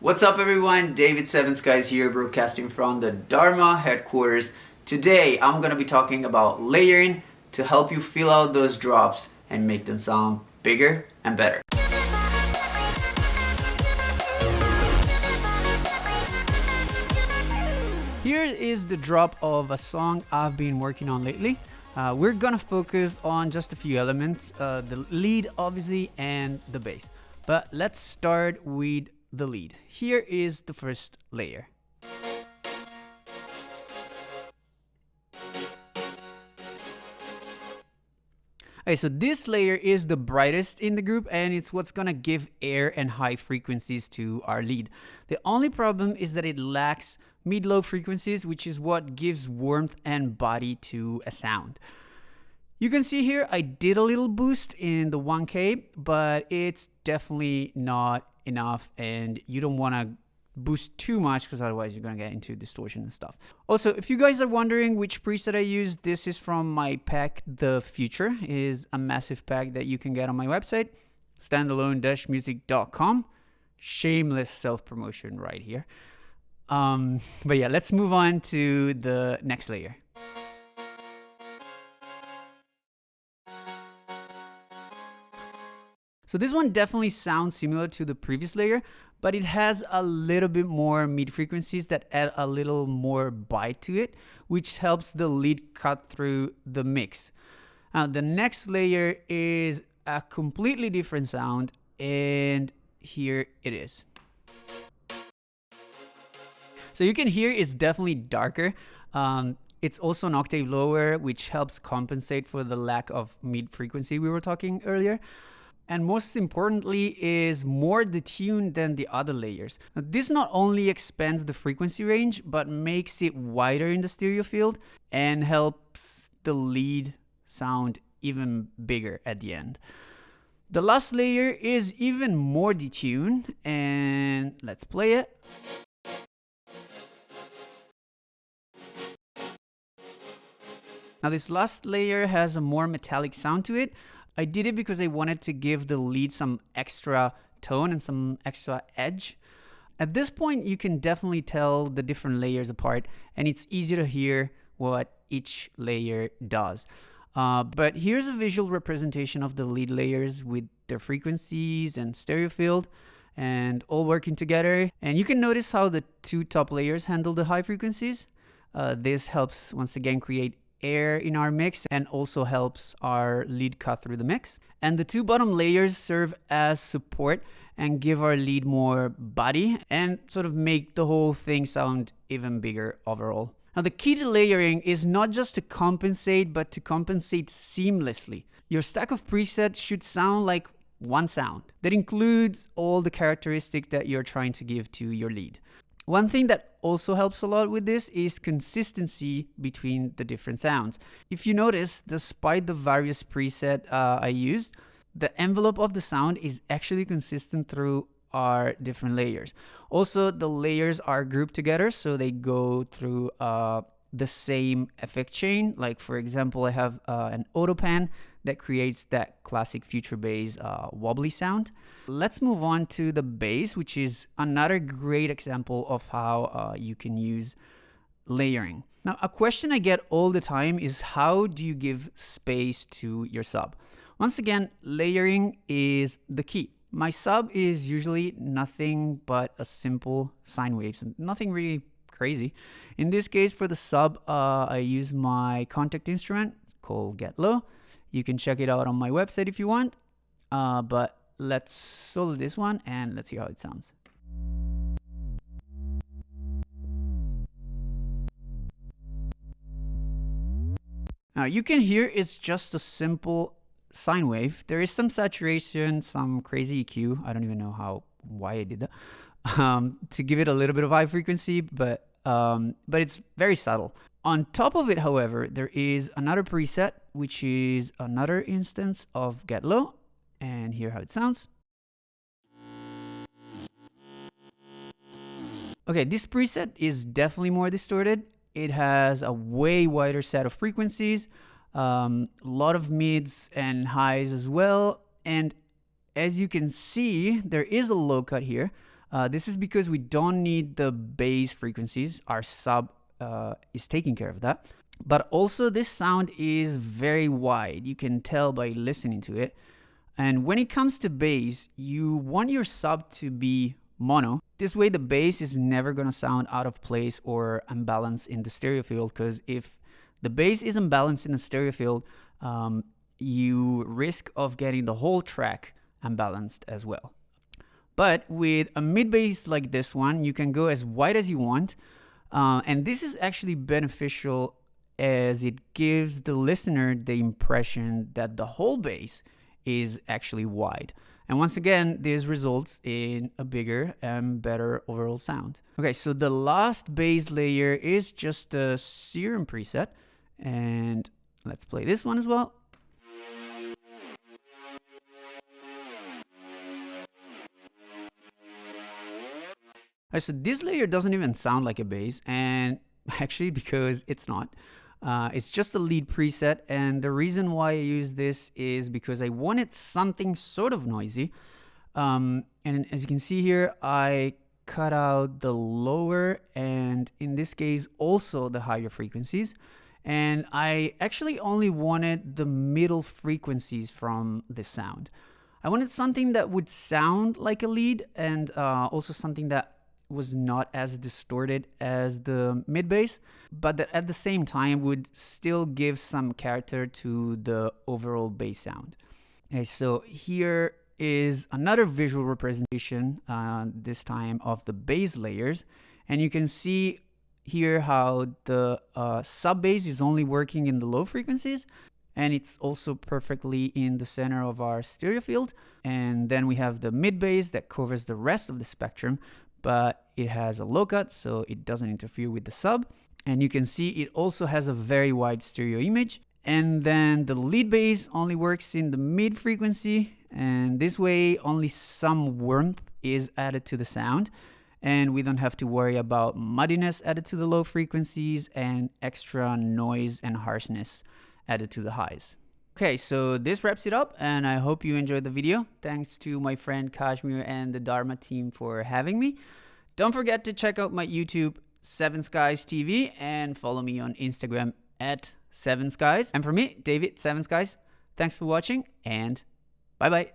What's up everyone, David Seven Skies here, broadcasting from the Dharma headquarters. Today I'm going to be talking about layering to help you fill out those drops and make them sound bigger and better. Here is the drop of a song I've been working on lately. We're gonna focus on just a few elements, the lead obviously and the bass. But let's start with the lead. Here is the first layer. Okay, so this layer is the brightest in the group and it's what's gonna give air and high frequencies to our lead. The only problem is that it lacks mid-low frequencies, which is what gives warmth and body to a sound. You can see here I did a little boost in the 1K, but it's definitely not enough and you don't want to boost too much because otherwise you're going to get into distortion and stuff. Also, if you guys are wondering which preset I use, this is from my pack. The Future is a massive pack that you can get on my website, standalone-music.com. Shameless self-promotion right here. But yeah, let's move on to the next layer. So this one definitely sounds similar to the previous layer, but it has a little bit more mid frequencies that add a little more bite to it, which helps the lead cut through the mix. Now the next layer is a completely different sound, and here it is. So you can hear it's definitely darker. It's also an octave lower, which helps compensate for the lack of mid frequency we were talking earlier. And most importantly is more detuned than the other layers. Now, this not only expands the frequency range, but makes it wider in the stereo field and helps the lead sound even bigger at the end. The last layer is even more detuned, and let's play it. Now this last layer has a more metallic sound to it. I did it because I wanted to give the lead some extra tone and some extra edge. At this point, you can definitely tell the different layers apart, and it's easy to hear what each layer does. But here's a visual representation of the lead layers with their frequencies and stereo field and all working together. And you can notice how the two top layers handle the high frequencies. This helps once again create air in our mix and also helps our lead cut through the mix. And the two bottom layers serve as support and give our lead more body and sort of make the whole thing sound even bigger overall. Now the key to layering is not just to compensate, but to compensate seamlessly. Your stack of presets should sound like one sound that includes all the characteristics that you're trying to give to your lead. One thing that also helps a lot with this is consistency between the different sounds. If you notice, despite the various presets I used, the envelope of the sound is actually consistent through our different layers. Also, the layers are grouped together, so they go through the same effect chain. Like for example, I have an auto pan that creates that classic Future bass wobbly sound. Let's move on to the bass, which is another great example of how you can use layering. Now, a question I get all the time is how do you give space to your sub? Once again, layering is the key. My sub is usually nothing but a simple sine wave, so nothing really crazy. In this case, for the sub, I use my contact instrument called Get Low. You can check it out on my website if you want, but let's solo this one and let's hear how it sounds. Now you can hear it's just a simple sine wave. There is some saturation, some crazy EQ. I don't even know why I did that. To give it a little bit of high frequency, but it's very subtle. On top of it, however, there is another preset, which is another instance of Get Low, and hear how it sounds. Okay, this preset is definitely more distorted. It has a way wider set of frequencies, a lot of mids and highs as well, and as you can see, there is a low cut here. This is because we don't need the bass frequencies. Our sub is taking care of that. But also this sound is very wide. You can tell by listening to it. And when it comes to bass, you want your sub to be mono. This way the bass is never going to sound out of place or unbalanced in the stereo field, because if the bass is unbalanced in the stereo field, you risk of getting the whole track unbalanced as well. But with a mid bass like this one, you can go as wide as you want. And this is actually beneficial as it gives the listener the impression that the whole bass is actually wide. And once again, this results in a bigger and better overall sound. Okay, so the last bass layer is just the serum preset. And let's play this one as well. Right, so this layer doesn't even sound like a bass, and actually because it's not. It's just a lead preset, and the reason why I use this is because I wanted something sort of noisy. And as you can see here, I cut out the lower and in this case also the higher frequencies. And I actually only wanted the middle frequencies from the sound. I wanted something that would sound like a lead and also something that was not as distorted as the mid bass, but that at the same time would still give some character to the overall bass sound. Okay, so here is another visual representation, this time of the bass layers, and you can see here how the sub bass is only working in the low frequencies, and it's also perfectly in the center of our stereo field. And then we have the mid bass that covers the rest of the spectrum, but it has a low cut, so it doesn't interfere with the sub. And you can see it also has a very wide stereo image. And then the lead bass only works in the mid frequency, and this way only some warmth is added to the sound, and we don't have to worry about muddiness added to the low frequencies and extra noise and harshness added to the highs. Okay, so this wraps it up, and I hope you enjoyed the video. Thanks to my friend Kashmir and the Dharma team for having me. Don't forget to check out my YouTube, Seven Skies TV, and follow me on Instagram at Seven Skies. And for me, David, Seven Skies, thanks for watching, and bye-bye.